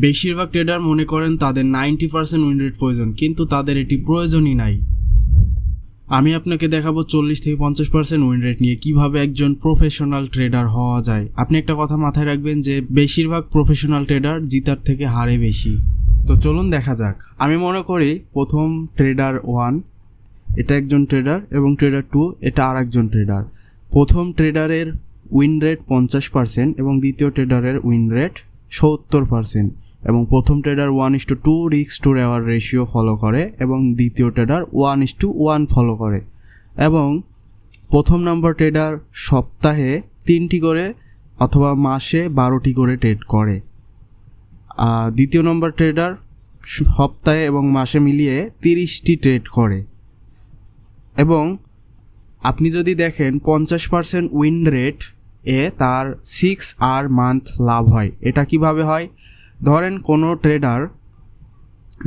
বেশিরভাগ ট্রেডার মনে করেন তাদের 90% উইন রেট প্রয়োজন, কিন্তু তাদের এটি প্রয়োজনই নাই। আমি আপনাকে দেখাবো 40-50% উইন রেট নিয়ে কিভাবে একজন প্রফেশনাল ট্রেডার হওয়া যায়। আপনি একটা কথা মাথায় রাখবেন যে বেশিরভাগ প্রফেশনাল ট্রেডার জিতার থেকে হারে বেশি। তো চলুন দেখা যাক। আমি মনে করি প্রথম ট্রেডার 1 এটা একজন ট্রেডার এবং ট্রেডার 2 এটা আর একজন ট্রেডার। প্রথম ট্রেডারের উইন রেট 50% এবং দ্বিতীয় ট্রেডারের উইন রেট 70%। এবং প্রথম trader 1:2 risk to reward ratio follow করে এবং দ্বিতীয় ট্রেডার 1:1 ফলো করে। এবং প্রথম নাম্বার ট্রেডার সপ্তাহে 3টি করে অথবা মাসে 12টি করে ট্রেড করে। আর দ্বিতীয় নম্বর ট্রেডার সপ্তাহে এবং মাসে মিলিয়ে 30টি ট্রেড করে। এবং আপনি যদি দেখেন 50% উইন রেট তার 6 আর মান্থ লাভ হয়। এটা কিভাবে হয়? ধরেন কোনো ট্রেডার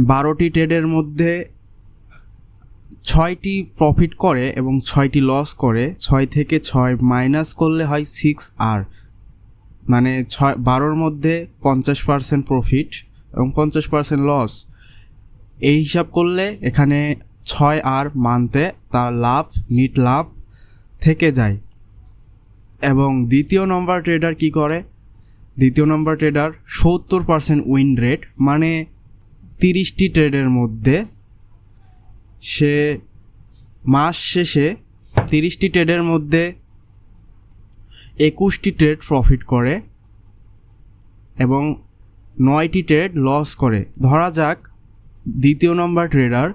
12টি ট্রেডের মধ্যে 6টি প্রফিট করে এবং 6টি লস করে। 6 থেকে 6 মাইনাস করলে হয় 6 আর, মানে 12র মধ্যে 50% প্রফিট এবং 50% লস। এই হিসাব করলে এখানে 6 আর মান্থে তার লাভ, নিট লাভ থেকে যায়। এবং দ্বিতীয় নম্বর ট্রেডার কি করে? দ্বিতীয় নম্বর ট্রেডার 70% উইন রেট, মানে 30টি ট্রেডের মধ্যে সে মাস শেষে 30টি ট্রেডের মধ্যে 21টি ট্রেড প্রফিট করে এবং 9টি ট্রেড লস করে। ধরা যাক দ্বিতীয় নম্বর ট্রেডার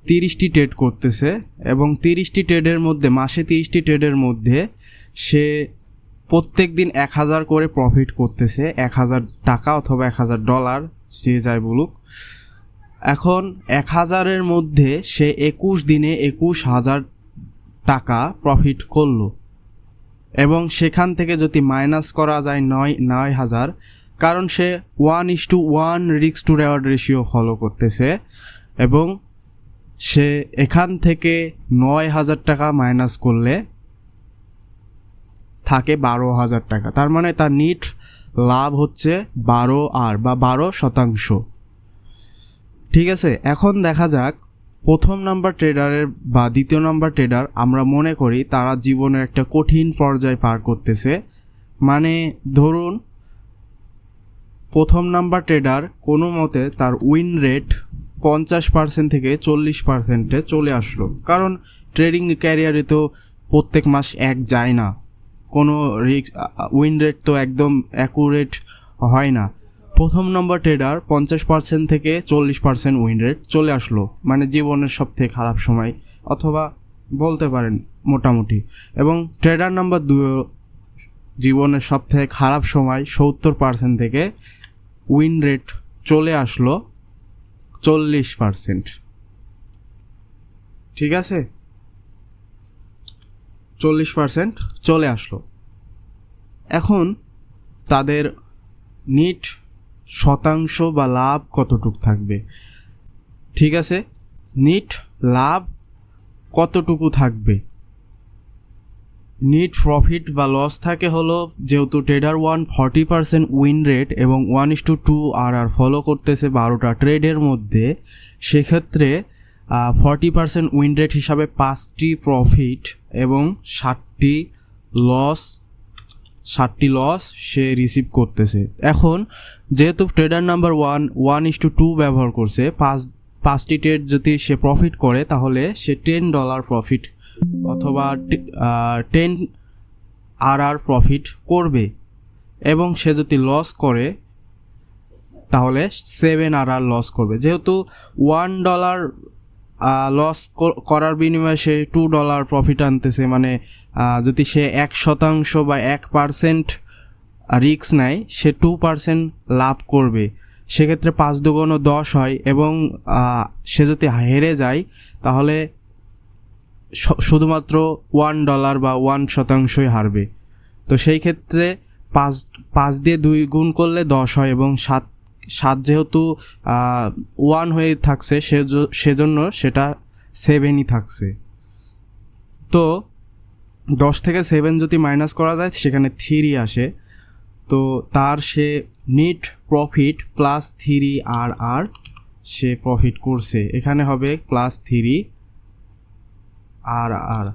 30টি ট্রেড করতেছে এবং 30টি ট্রেডের মধ্যে, মাসে 30টি ট্রেডের মধ্যে সে প্রত্যেক দিন 1000 করে প্রফিট করতেছে, 1000 টাকা অথবা $1000 যে যাই বলুক। এখন 1000-এর মধ্যে সে 21 দিনে 21,000 টাকা প্রফিট করলো এবং সেখান থেকে যদি মাইনাস করা যায় 9,000, কারণ সে 1:1 risk to reward ratio follow করতেছে এবং সে এখান থেকে 9,000 টাকা মাইনাস করলে থাকে 12,000 টাকা। তার মানে তার নিট লাভ হচ্ছে 12 আর বা 12%। ঠিক আছে, এখন দেখা যাক প্রথম নাম্বার ট্রেডারের বা দ্বিতীয় নাম্বার ট্রেডার, আমরা মনে করি তারা জীবনের একটা কঠিন পর্যায় পার করতেছে। মানে ধরুন প্রথম নাম্বার ট্রেডার কোনো মতে তার উইন রেট 50% থেকে 40%-এ চলে আসলো, কারণ ট্রেডিং ক্যারিয়ারে তো প্রত্যেক মাস এক যায় না, কোনো উইন রেট তো একদম অ্যাকুরেট হয় না। প্রথম নম্বর ট্রেডার 50% থেকে 40% উইন রেট চলে আসলো, মানে জীবনের সবথেকে খারাপ সময় অথবা বলতে পারেন মোটামুটি। এবং ট্রেডার নাম্বার 2 জীবনের সবথেকে খারাপ সময় 70% থেকে উইন রেট চলে আসলো 40%। ঠিক আছে, 40% চলে আসলো। এখন তাদের নিট শতাংশ বা লাভ কতটুকু থাকবে? ঠিক আছে, নিট লাভ কতটুকু থাকবে? নিট প্রফিট বা লস থাকে হলো, যেহেতু ট্রেডার 1 40% উইন রেট এবং 1:2 আর ফলো করতেছে 12টা ট্রেডের মধ্যে, সেক্ষেত্রে 40% উইন রেট হিসাবে 5টি প্রফিট এবং 60টি লস সে রিসিভ করতেছে। এখন যেহেতু ট্রেডার নাম্বার 1:2 ব্যবহার করছে, 5টি ট্রেড যদি সে প্রফিট করে তাহলে সে $10 প্রফিট অথবা 10 আর প্রফিট করবে। এবং সে যদি লস করে তাহলে 7 আর লস করবে। যেহেতু $1 লস করার বিনিময়ে সে $2 প্রফিট আনতেছে, মানে যদি সে 1% বা 1% রিস্ক নেয় সে 2% লাভ করবে। সেক্ষেত্রে 5 দুগুণ 10 হয় এবং সে যদি হেরে যায় তাহলে শুধুমাত্র $1 বা 1%ই হারবে। তো সেই ক্ষেত্রে 5 দিয়ে 2 গুণ করলে 10 হয় এবং 7 যেহেতু 1 হয়ে থাকছে সেজন্য সেটা 7ই থাকছে। তো 10 থেকে 7 যদি মাইনাস করা যায় সেখানে 3 আসে। তো তার সে নিট প্রফিট প্লাস 3RR সে প্রফিট করছে, এখানে হবে প্লাস 3RR,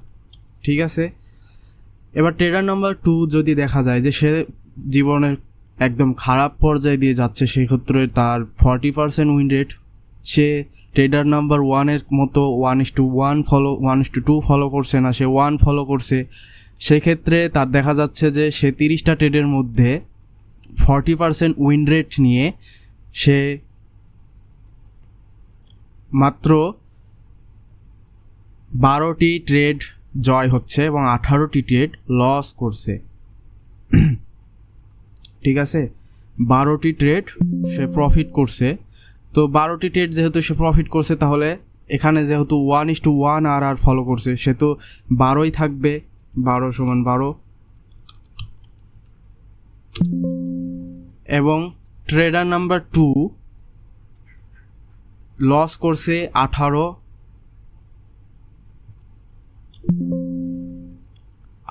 ঠিক আছে। এবার ট্রেডার নাম্বার 2 যদি দেখা যায় যে সে জীবনের একদম খারাপ পর্যায়ে দিয়ে যাচ্ছে, সেক্ষেত্রে তার 40% উইন রেট, সে ট্রেডার নাম্বার 1-এর মতো 1:2 ফলো করছে না, সে 1 ফলো করছে। সেক্ষেত্রে তার দেখা যাচ্ছে যে সে 30টা ট্রেডের মধ্যে 40% উইন রেট নিয়ে সে মাত্র 12টি ট্রেড জয় হচ্ছে এবং 18টি ট্রেড লস করছে, ঠিক আছে। 12টি ট্রেড সে প্রফিট করছে। তো 12টি ট্রেড যেহেতু সে প্রফিট করছে, তাহলে এখানে যেহেতু 1:1RR ফলো করছে, সে তো 12ই থাকবে, 12 = 12। এবং ট্রেডার নাম্বার 2 লস করছে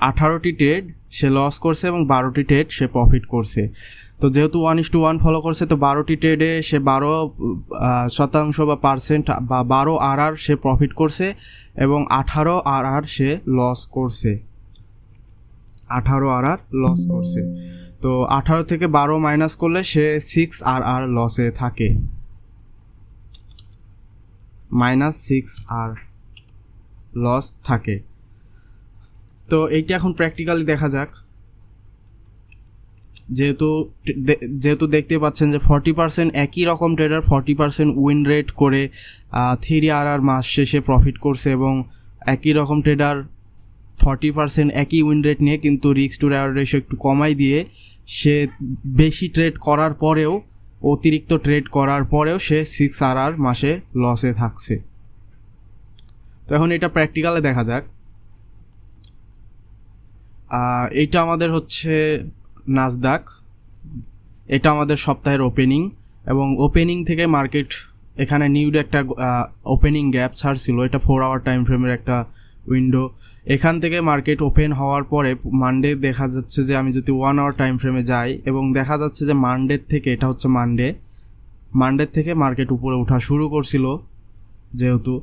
18টি ট্রেড সে লস করছে এবং 12টি ট্রেড সে প্রফিট করছে। তো যেহেতু 1:1 ফলো করছে, তো 12টি ট্রেডে সে 12% বা পার্সেন্ট বা 12RR সে প্রফিট করছে এবং 18RR সে লস করছে, 18RR লস করছে। তো 18 থেকে 12 মাইনাস করলে সে 6RR লসে থাকে, -6R লস থাকে। তো এইটা এখন প্র্যাকটিক্যালি দেখা যাক। যেহেতু দেখতে পাচ্ছেন যে 40% একই রকম ট্রেডার 40% উইন রেট করে 3RR মাস শেষে প্রফিট করছে, এবং একই রকম ট্রেডার 40% একই উইন রেট নিয়ে কিন্তু রিস্ক টু রেওয়ার্ড রেশিও একটু কমাই দিয়ে সে বেশি ট্রেড করার পরেও, অতিরিক্ত ট্রেড করার পরেও সে 6RR মাসে লসে থাকছে। তো এখন এটা প্র্যাকটিক্যালে দেখা যাক। এইটা আমাদের হচ্ছে নাসদাক, এটা আমাদের সপ্তাহের ওপেনিং, এবং ওপেনিং থেকে মার্কেট এখানে নিউড একটা ওপেনিং গ্যাপ ছাড়ছিল, এটা 4 আওয়ার টাইম ফ্রেমের একটা উইন্ডো। এখান থেকে মার্কেট ওপেন হওয়ার পরে মানডে দেখা যাচ্ছে যে আমি যদি 1 আওয়ার টাইম ফ্রেমে যাই, এবং দেখা যাচ্ছে যে মানডের থেকে, এটা হচ্ছে মানডের থেকে মার্কেট উপরে ওঠা শুরু করছিল। যেহেতু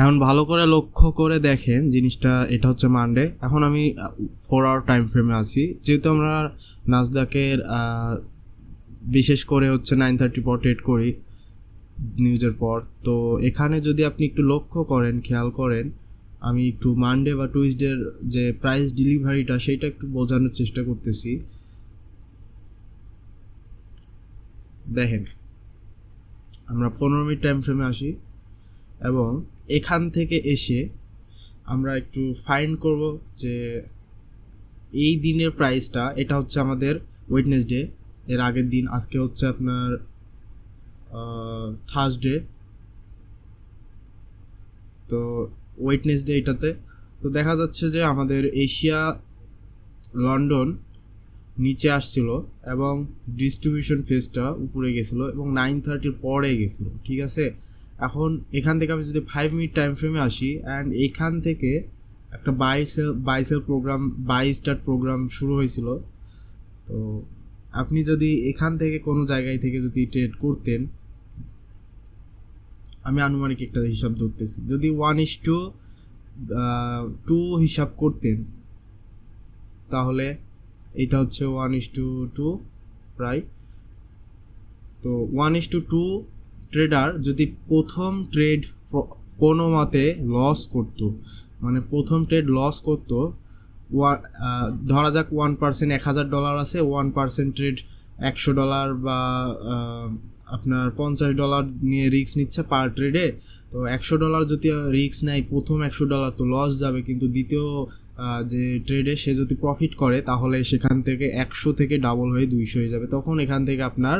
এখন ভালো করে লক্ষ্য করে দেখেন জিনিসটা, এটা হচ্ছে মানডে। এখন আমি 4 আওয়ার টাইম ফ্রেমে আছি, যেহেতু আমরা নাসদাকের বিশেষ করে হচ্ছে 9:30 পর ট্রেড করি নিউজের পর। তো এখানে যদি আপনি একটু লক্ষ্য করেন, খেয়াল করেন, আমি একটু মানডে বা টুইসডের যে প্রাইস ডেলিভারিটা সেইটা একটু বোঝানোর চেষ্টা করতেছি। দেখেন, আমরা 15 মিনিট টাইম ফ্রেমে আসি, এবং এখান থেকে এসে আমরা একটু ফাইন্ড করব যে এই দিনের প্রাইসটা, এটা হচ্ছে আমাদের ওয়েডনেসডে, এর আগের দিন। আজকে হচ্ছে আপনার থার্সডে, তো ওয়েডনেসডে এটাতে। তো দেখা যাচ্ছে যে আমাদের এশিয়া লন্ডন নিচে আসছিল এবং ডিস্ট্রিবিউশন ফেজটা উপরে গেছিলো এবং 9:30 পরে গেছিলো, ঠিক আছে। এখন এখান থেকে আমি যদি 5 মিনিট টাইম ফ্রেমে আসি, অ্যান্ড এখান থেকে একটা buy sell program, buy start program শুরু হয়েছিল। তো আপনি যদি এখান থেকে কোনো জায়গায় থেকে যদি ট্রেড করতেন, আমি আনুমানিক একটা হিসাব ধরতেছি, যদি 1:2 হিসাব করতেন, তাহলে এটা হচ্ছে 1:2 প্রায়। তো 1:2 ট্রেডার যদি প্রথম ট্রেড কোনো মতে লস করতো, মানে প্রথম ট্রেড লস করতো, ধরা যাক 1% $1,000 আছে, 1% ট্রেড $100 বা আপনার $50 নিয়ে রিস্ক নিচ্ছে পার ট্রেডে। তো $100 যদি রিস্ক নেয়, প্রথম $100 তো লস যাবে, কিন্তু দ্বিতীয় যে ট্রেডে সে যদি প্রফিট করে, তাহলে সেখান থেকে 100 থেকে ডাবল হয়ে 200 হয়ে যাবে। তখন এখান থেকে আপনার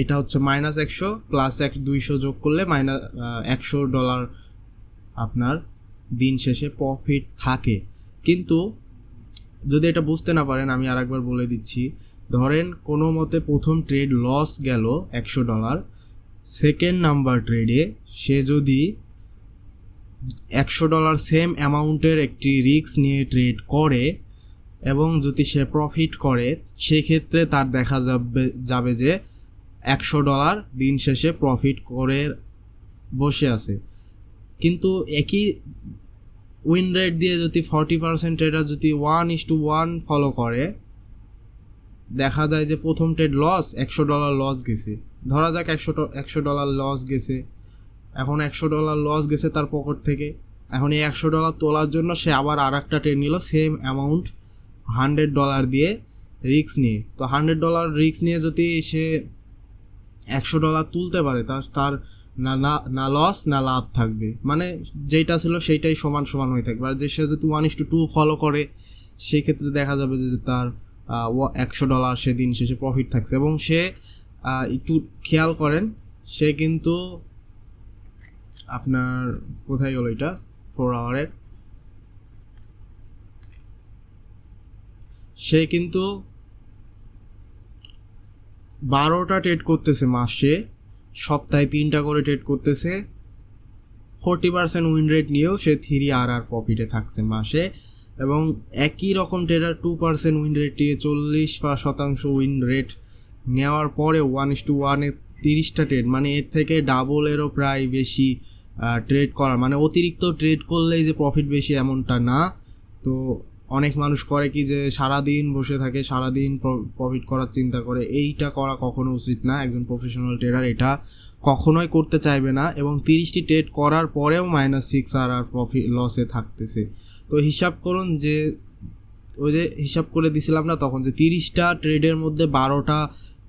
এটা হচ্ছে -100 প্লাস 200 যোগ করলে $100 আপনার দিন শেষে প্রফিট থাকে। কিন্তু যদি এটা বুঝতে না পারেন, আমি আরেকবার বলে দিচ্ছি ধরেন কোনো মতে প্রথম ট্রেড লস গেল $100, সেকেন্ড নাম্বার ট্রেডে সে যদি $100 সেম অ্যামাউন্টের একটি রিস্ক নিয়ে ট্রেড করে এবং যদি সে প্রফিট করে, সেক্ষেত্রে তার দেখা যাবে যে $100 দিন শেষে প্রফিট করে বসে আছে। কিন্তু একই উইন রেট দিয়ে যদি 40% ট্রেডার যদি 1:1 ফলো করে, দেখা যায় যে প্রথম ট্রেড লস, $100 লস গেছে, ধরা যাক $100 লস গেছে। এখন $100 লস গেছে তার পকেট থেকে। এখন এই $100 তোলার জন্য সে আবার আর একটা ট্রেড নিল সেম অ্যামাউন্ট $100 দিয়ে রিস্ক নিয়ে। তো $100 রিস্ক নিয়ে যদি সে $100 তুলতে পারে, তার না লস না লাভ থাকবে, মানে যেটা ছিল সেইটাই সমান সমান হয়ে থাকবে। আর যে সে যদি 1:2 ফলো করে, সেক্ষেত্রে দেখা যাবে যে তার $100 সে দিন শেষে প্রফিট থাকছে। এবং সে একটু খেয়াল করেন, সে কিন্তু আপনার কোথায় গেল এটা 4 আওয়ারের, সে কিন্তু 12টা ট্রেড করতেছে মাসে, সপ্তাহে 3টা করে ট্রেড করতেছে, 40% উইন রেট নিয়েও সে 3 প্রফিটে থাকছে মাসে। এবং একই রকম ট্রেডার 2% উইন রেট নিয়ে 40% উইন রেট নেওয়ার পরে 1:1-এ 30টা ট্রেড, মানে এর থেকে ডাবলেরও প্রায় বেশি ট্রেড করা, মানে অতিরিক্ত ট্রেড করলেই যে প্রফিট বেশি এমনটা না। তো অনেক মানুষ করে কি যে সারাদিন বসে থাকে, সারাদিন প্রফিট করার চিন্তা করে, এইটা করা কখনো উচিত না। একজন প্রফেশনাল ট্রেডার এটা কখনোই করতে চাইবে না। এবং 30টি ট্রেড করার পরেও -6 আর প্রফিট লসে থাকতেছে। তো হিসাব করুন যে ওই যে হিসাব করে দিছিলাম না তখন, যে 30টা ট্রেডের মধ্যে 12টা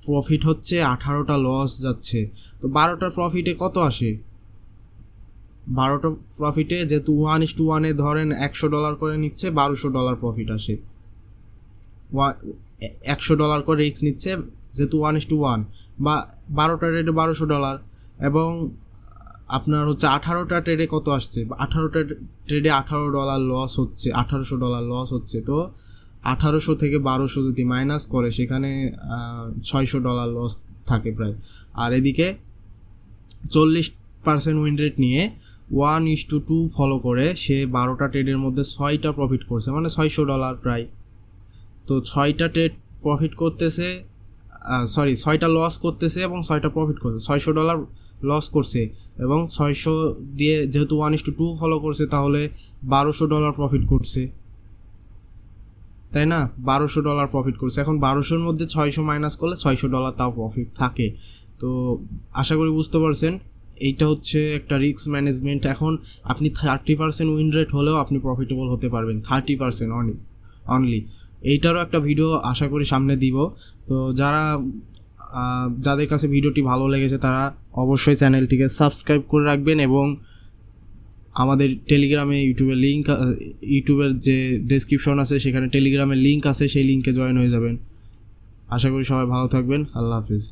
প্রফিট হচ্ছে, 18টা লস যাচ্ছে। তো 12টার প্রফিটে কত আসে? 12টা প্রফিটে যেহেতু 1:1-এ ধরেন $100 করে নিচ্ছে, $1200 প্রফিট আসে। $100 করে রিস্ক নিচ্ছে যেহেতু 1:1, বা 12টা ট্রেডে $1200। এবং আপনার হচ্ছে 18টা ট্রেডে কত আসছে? 18টা ট্রেডে $18 লস হচ্ছে, $1800 লস হচ্ছে। তো 1800 থেকে 1200 যদি মাইনাস করে, সেখানে $600 লস থাকে প্রায়। আর এদিকে 40% উইন রেট নিয়ে 1:2 ফলো করে সে 12টা ট্রেডের মধ্যে 6টা প্রফিট করছে, মানে $600 প্রায়। তো 6টা ট্রেড প্রফিট করতেছে, 6টা লস করতেছে এবং 6টা প্রফিট করছে, $600 লস করছে। এবং 600 দিয়ে যেহেতু 1:2 ফলো করছে, তাহলে $1200 প্রফিট করছে, তাই না? $1200 প্রফিট করছে। এখন 1200-র মধ্যে 600 মাইনাস করলে $600 তাও প্রফিট থাকে। তো আশা করি বুঝতে পারছেন, এইটা হচ্ছে একটা রিস্ক ম্যানেজমেন্ট। এখন আপনি 30% উইন রেট হলেও আপনি প্রফিটেবল হতে পারবেন, 30% অনলি। এইটারও একটা ভিডিও আশা করি সামনে দিব। তো যাদের কাছে ভিডিওটি ভালো লেগেছে তারা অবশ্যই চ্যানেলটিকে সাবস্ক্রাইব করে রাখবেন। এবং আমাদের টেলিগ্রামে ইউটিউবের যে ডেসক্রিপশন আছে, সেখানে টেলিগ্রামের লিঙ্ক আছে, সেই লিঙ্কে জয়েন হয়ে যাবেন। আশা করি সবাই ভালো থাকবেন। আল্লাহ হাফিজ।